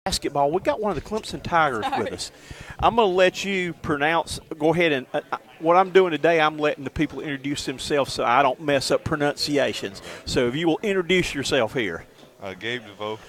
basketball. We got one of the Clemson Tigers with us. I'm going to let you pronounce. Go ahead and what I'm doing today, I'm letting the people introduce themselves so I don't mess up pronunciations. So if you will introduce yourself here. Gabe DeVoe.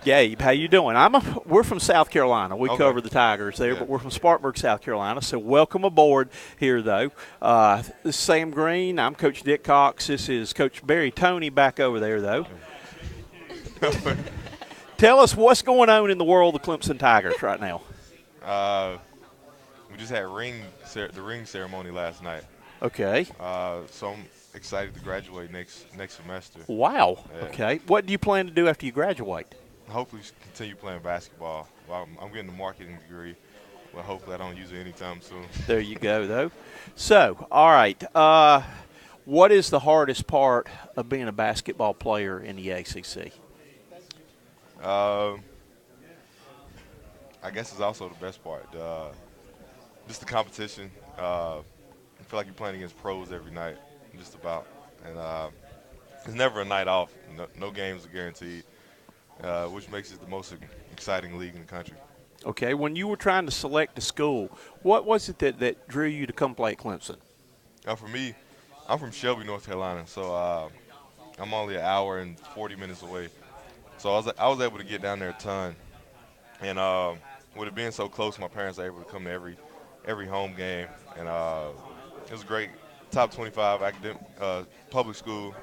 Gabe, how you doing? We're from South Carolina. We cover the Tigers there, Yeah. but we're from Spartanburg, South Carolina. So welcome aboard here, though. This is Sam Green. I'm Coach Dick Cox. This is Coach Barry Toney back over there, though. Tell us what's going on in the world of the Clemson Tigers right now. We just had the ring ceremony last night. Okay. So I'm excited to graduate next semester. Wow. Yeah. Okay. What do you plan to do after you graduate? Hopefully continue playing basketball. Well, I'm getting a marketing degree. Well, hopefully I don't use it anytime soon. There you go, though. So, all right. What is the hardest part of being a basketball player in the ACC? I guess it's also the best part. Just the competition. I feel like you're playing against pros every night, just about. And it's never a night off. No games are guaranteed, which makes it the most exciting league in the country. Okay, when you were trying to select a school, what was it that drew you to come play at Clemson? For me, I'm from Shelby, North Carolina, so I'm only an hour and 40 minutes away. So I was able to get down there a ton. And with it being so close, my parents were able to come to every home game. And it was great. Top 25 public school,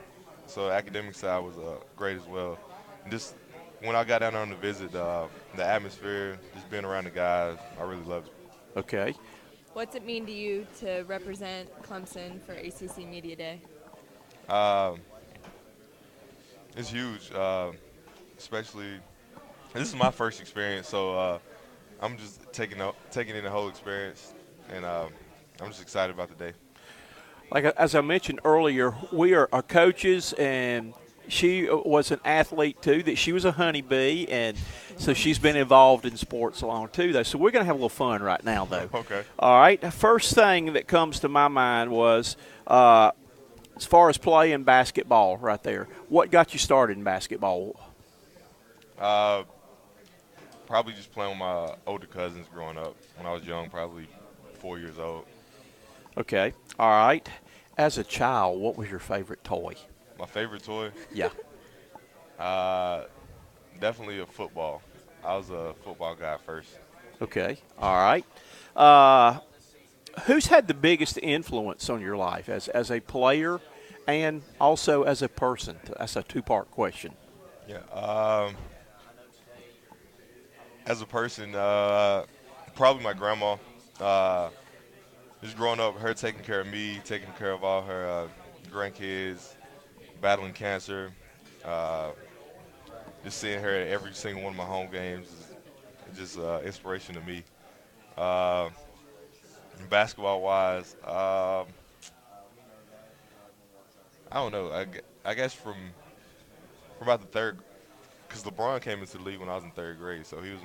so academic side was great as well. And just when I got down there on the visit, the atmosphere, just being around the guys, I really loved it. Okay. What's it mean to you to represent Clemson for ACC Media Day? It's huge, especially this is my first experience, so I'm just taking in the whole experience, and I'm just excited about the day. Like as I mentioned earlier, we are our coaches, and she was an athlete too. That she was a honeybee, and so she's been involved in sports along too. Though, so we're going to have a little fun right now, though. Okay. All right. The first thing that comes to my mind was as far as playing basketball, right there. What got you started in basketball? Probably just playing with my older cousins growing up when I was young, probably 4 years old. Okay. All right. As a child, what was your favorite toy? My favorite toy? Yeah. Definitely a football. I was a football guy first. Okay. All right. Who's had the biggest influence on your life as a player and also as a person? That's a two-part question. Yeah. As a person, probably my grandma. Just growing up, her taking care of me, taking care of all her grandkids, battling cancer. Just seeing her at every single one of my home games is just inspiration to me. Basketball-wise, I don't know. I guess from about the third, because LeBron came into the league when I was in third grade, so he was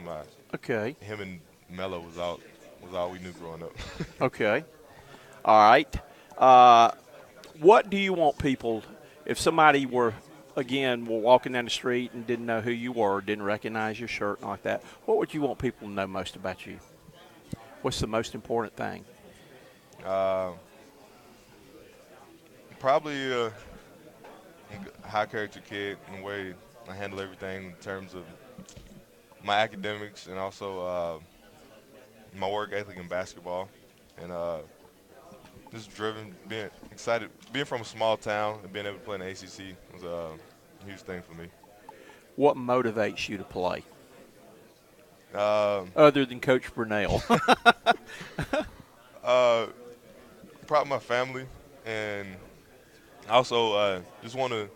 Okay. him and Melo was all we knew growing up. Okay. All right. What do you want people, if somebody were walking down the street and didn't know who you were, didn't recognize your shirt and like that, what would you want people to know most about you? What's the most important thing? Probably a high character kid in the way I handle everything in terms of my academics and also my work ethic in basketball, and just driven, being excited, being from a small town and being able to play in the ACC was a huge thing for me. What motivates you to play? Um, Other than Coach Brunell. Probably my family, and also just want to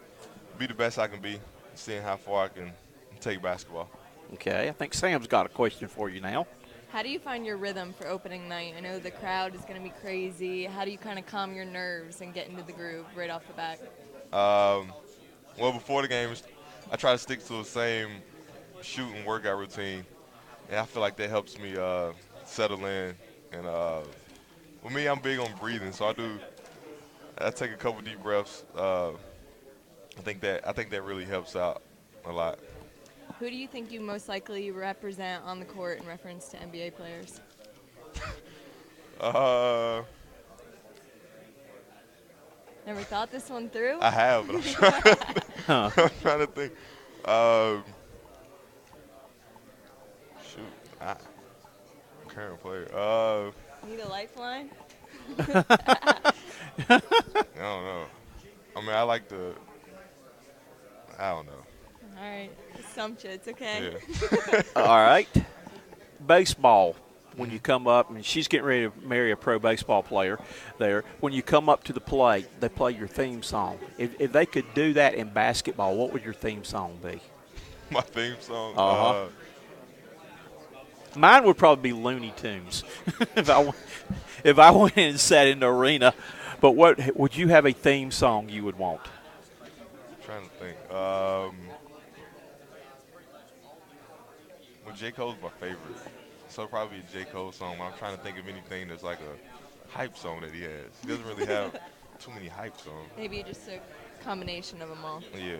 be the best I can be, seeing how far I can take basketball. Okay, I think Sam's got a question for you now. How do you find your rhythm for opening night? I know the crowd is going to be crazy. How do you kind of calm your nerves and get into the groove right off the bat? Well, before the games, I try to stick to the same shoot and workout routine, and I feel like that helps me settle in. And with me, I'm big on breathing, so I take a couple deep breaths. I think that really helps out a lot. Who do you think you most likely represent on the court in reference to NBA players? Uh, Never thought this one through? I have, but I'm trying to think. Huh. I'm trying to think. Um, shoot, current player. Need a lifeline? I don't know. I mean, I like the. I don't know. All right. Stumped you. It's okay. Yeah. All right. Baseball. When you come up, and she's getting ready to marry a pro baseball player there, when you come up to the plate, they play your theme song. If they could do that in basketball, what would your theme song be? My theme song. Uh-huh. Mine would probably be Looney Tunes if I went in and sat in the arena. But what would you have a theme song you would want? I'm trying to think. Well, J. Cole's my favorite. So probably a J. Cole song. But I'm trying to think of anything that's like a hype song that he has. He doesn't really have too many hype songs. Maybe just a combination of them all. Yeah.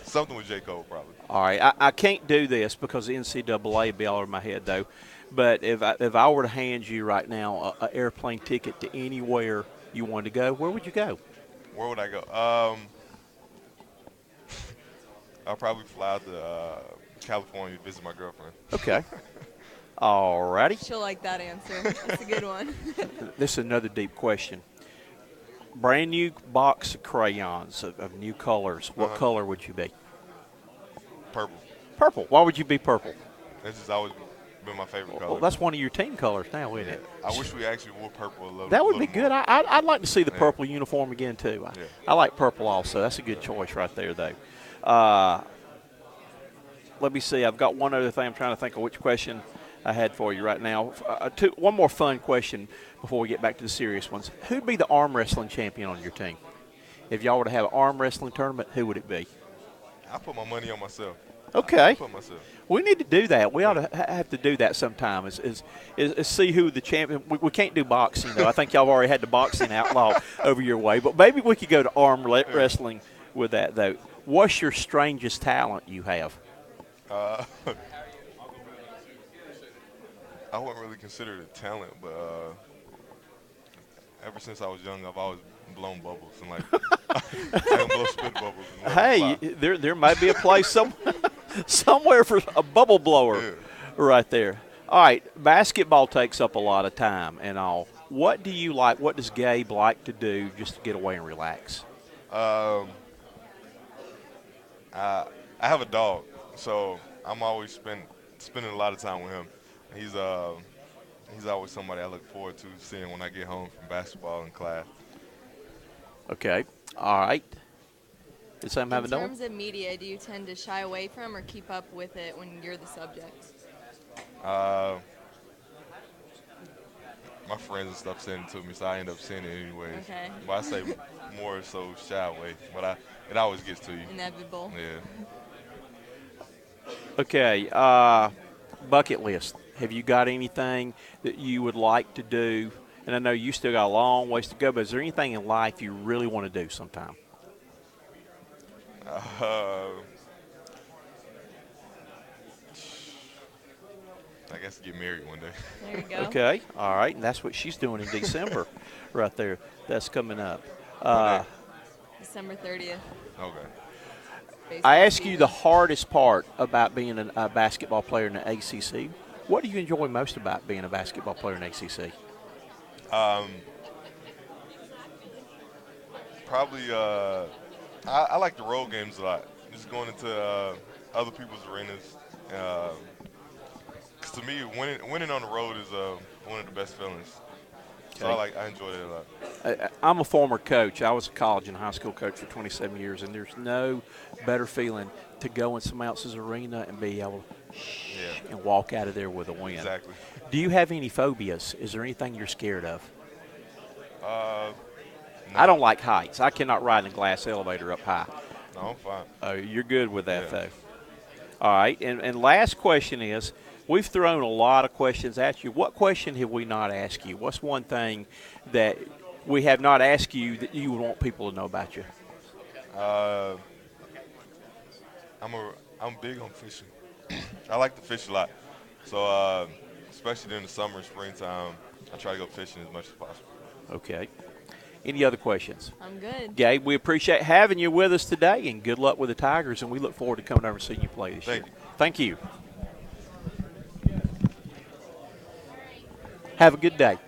Something with J. Cole probably. All right, I can't do this because the NCAA would be all over my head though. But if I were to hand you right now a airplane ticket to anywhere you wanted to go, where would you go? Where would I go? I'll probably fly out to California to visit my girlfriend. Okay. All righty. She'll like that answer. That's a good one. This is another deep question. Brand new box of crayons of new colors. What color would you be? Purple. Purple. Why would you be purple? That's just always been my favorite color. Well, that's one of your team colors now, isn't Yeah. it? I wish we actually wore purple a little. That would be little good. more. I'd like to see the Yeah. purple uniform again, too. Yeah. I like purple also. That's a good choice right there, though. Let me see. I've got one other thing. I'm trying to think of which question I had for you right now. One more fun question before we get back to the serious ones. Who'd be the arm wrestling champion on your team? If y'all were to have an arm wrestling tournament, who would it be? I put my money on myself. Okay. I put myself. We need to do that. We ought to have to do that sometime. Is see who the champion. We can't do boxing though. I think y'all have already had the boxing outlaw over your way. But maybe we could go to arm wrestling with that though. What's your strangest talent you have? I wouldn't really consider it a talent, but ever since I was young, I've always blown bubbles and like I can blow spit bubbles. And let Hey, them there might be a place somewhere for a bubble blower Yeah. right there. All right, basketball takes up a lot of time and all. What do you like? What does Gabe like to do just to get away and relax? fly. I have a dog, so I'm always spending a lot of time with him. He's always somebody I look forward to seeing when I get home from basketball and class. Okay. All right. Did something have In another? terms of media, do you tend to shy away from or keep up with it when you're the subject? My friends and stuff send it to me, so I end up seeing it anyways. Okay. But I say more so shy away, but it always gets to you. Inevitable. Yeah. Okay. Bucket list. Have you got anything that you would like to do? And I know you still got a long ways to go, but is there anything in life you really want to do sometime? I guess get married one day. There you go. Okay. All right. And that's what she's doing in December right there. That's coming up. December 30th. Okay. baseball I ask you the season. hardest part about being a basketball player in the ACC. What do you enjoy most about being a basketball player in the ACC? Probably, I like the road games a lot. Just going into other people's arenas. 'Cause to me, winning on the road is one of the best feelings. So Okay. I enjoy that a lot. I'm a former coach. I was a college and high school coach for 27 years, and there's no better feeling to go in somebody else's arena and be able to Yeah, and walk out of there with a win. exactly. Do you have any phobias? Is there anything you're scared of? No, I don't like heights. I cannot ride in a glass elevator up high. No, I'm fine. You're good with that, Yeah. though. All right, and last question is, we've thrown a lot of questions at you. What question have we not asked you? What's one thing that we have not asked you that you would want people to know about you? I'm big on fishing. I like to fish a lot. So especially during the summer, springtime, I try to go fishing as much as possible. Okay. Any other questions? I'm good. Gabe, we appreciate having you with us today, and good luck with the Tigers, and we look forward to coming over and seeing you play this year. Thank you. Thank you. Have a good day.